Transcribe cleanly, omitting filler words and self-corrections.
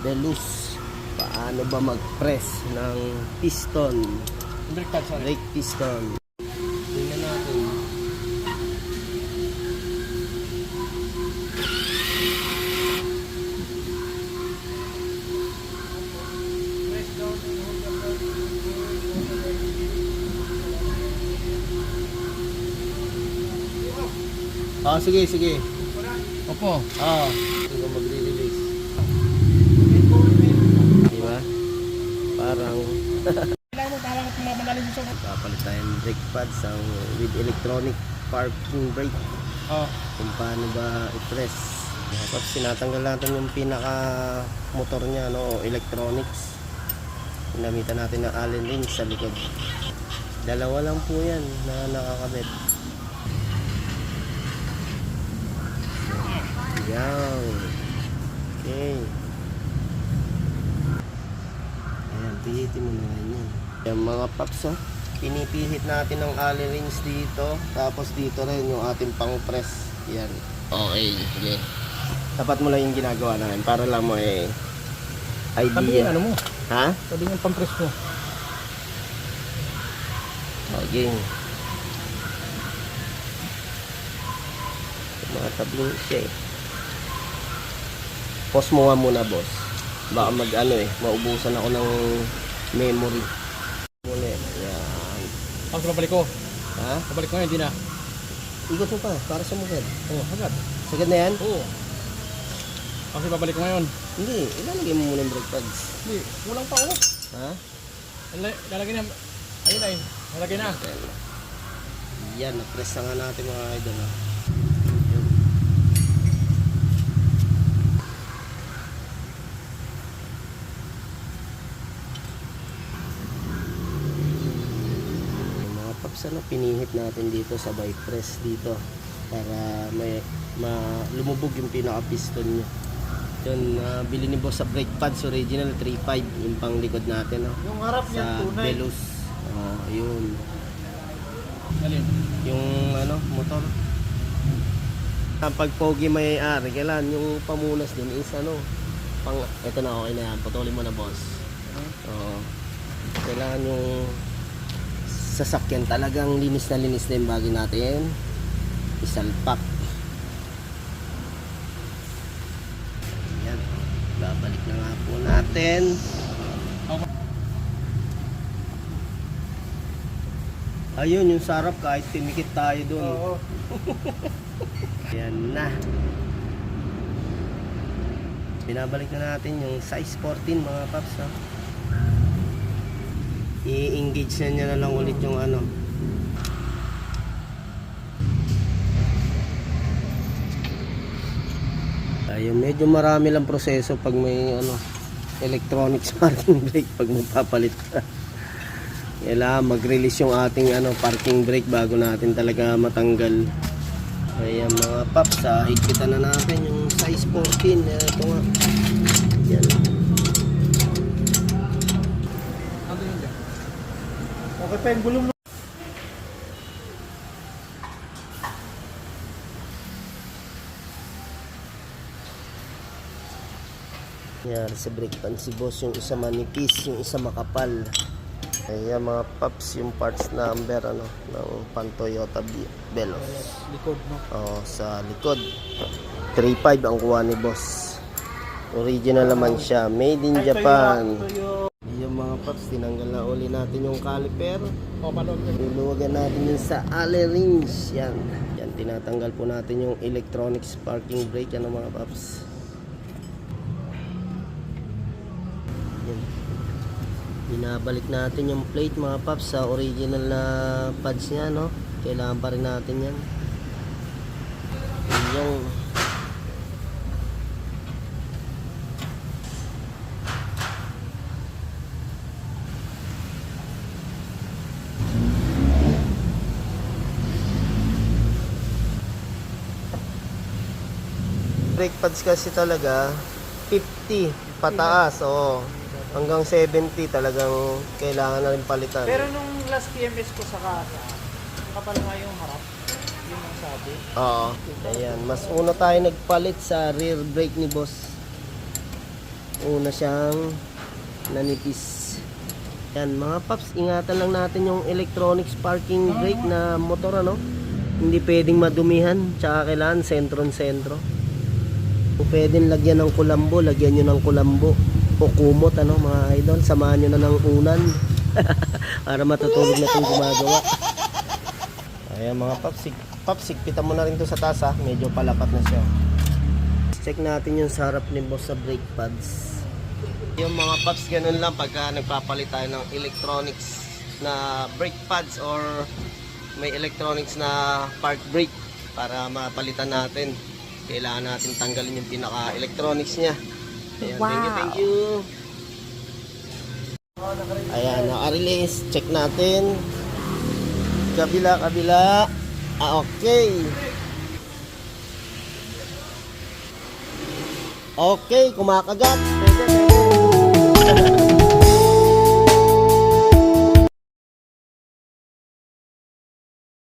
Belus. Paano ba mag-press ng piston? Brake piston. Tingnan natin. Sige. Opo. Hindi ko magre-release. Diba? Parang Kailangan mo parang mamadali dito. papalit tayo ng brake pads with electronic parking brake. Kung paano ba i-press. Tapos sinatanggal natin yung pinaka motor niya, no, electronics. Ginamitan natin ng Allen wrench sa likod. Dalawa lang po yan na nakakabit. Yan. Okay. Ayan, pihitin mo na yan. Yan mga paps, pinipihit natin ng Allen wrench dito. Tapos dito rin yung ating pang press. Yan. Okay, sige. Tapat mo lang yung ginagawa namin para lang mo Sabi idea. yung ano mo? Ha? Sabi yung pang-press mo. Okay. Mga tabing siya Pause mo nga muna, boss. Baka maubusan ako ng memory. Muli. Yan. Tapos babalik ko. Ha? Babalik ko ngayon, hindi na. Ikot mo pa, para sa mukid. Oo, agad. Sagad na yan? Oo. Kasi babalik ko ngayon. Hindi, ilalagay mo muna yung brake pads. Hindi, kulang pa ako. Ha? Lalagay na. Ayun ay, lalagay na. Yan, na-press na nga natin mga idol. Yun. Yung mga paps, pinihit natin dito sa bike press dito para may lumubog yung pinaka-piston nyo. Yun, bili ni boss sa brake pads original 3.5 yung pang likod natin, no? Yung harap Sa Belus. Yun. Alin? Yung motor. Ang pag pogi may-ari, kailan yung pamunas din is ito na, okay na yan. Putulin mo na, boss. Kailangan yung sasakyan talagang linis na yung bagay natin. Isalpak. Yan. Babalik na nga po natin. Ayun, yung sarap kahit timikit tayo dun. Oo. Yan na. Binabalik na natin yung size 14 mga paps. I-engage na niya na lang ulit yung Ayun, medyo marami lang proseso pag may electronics parking brake pag magpapalit ka. Kailangan mag-release yung ating parking brake bago natin talaga matanggal. Kaya mga paps, higpitan na natin yung size 14. Ito nga. Yan. Ano yun dyan? Okay pa yung gulong mo. Yan, sa brake pan si boss, yung isa manipis, yung isa makapal. Kaya mga paps, yung parts number ng pan Toyota Belus. Likod mo. Sa likod 3.5 ang kuha ni boss. Original naman siya, made in Japan. Yung mga paps, tinanggal na uli natin yung caliper. Luluwagan natin yun sa Allen wrench. Yan, tinatanggal po natin yung electronics parking brake. Yan mga paps. Binabalik natin yung plate mga paps sa original na pads niya, no? Kailangan pa rin natin yan. Yung brake pads kasi talaga 50 pataas, hanggang 70 talagang kailangan na rin palitan. Pero nung last PMS ko sa kasa, kapal nga yung harap. Yun ang sabi. Ayan, mas una tayo nagpalit sa rear brake ni boss. una siyang nanipis. Yan mga paps, ingatan lang natin yung electronics parking brake na motor, ano. Hindi pwedeng madumihan, tsaka kailangan sentro. Kung pwedeng lagyan ng kulambo, lagyan nyo ng kulambo o kumot, ano mga idol, samahan nyo na ng unan para matutulog na itong gumagawa. Ayan mga paps, sigpitan mo na rin to sa taas, ha. Medyo palapat na siya. Check natin yung sarap ni boss sa brake pads. Yung mga paps, ganun lang pagka nagpapalit tayo ng electronics na brake pads or may electronics na park brake para mapalitan natin. Kailangan natin tanggalin yung pinaka-electronics niya. Ayan, Wow. thank you. Ayan, naka-release. Check natin. Kabila. Okay. Okay, kumakagat. Pwede.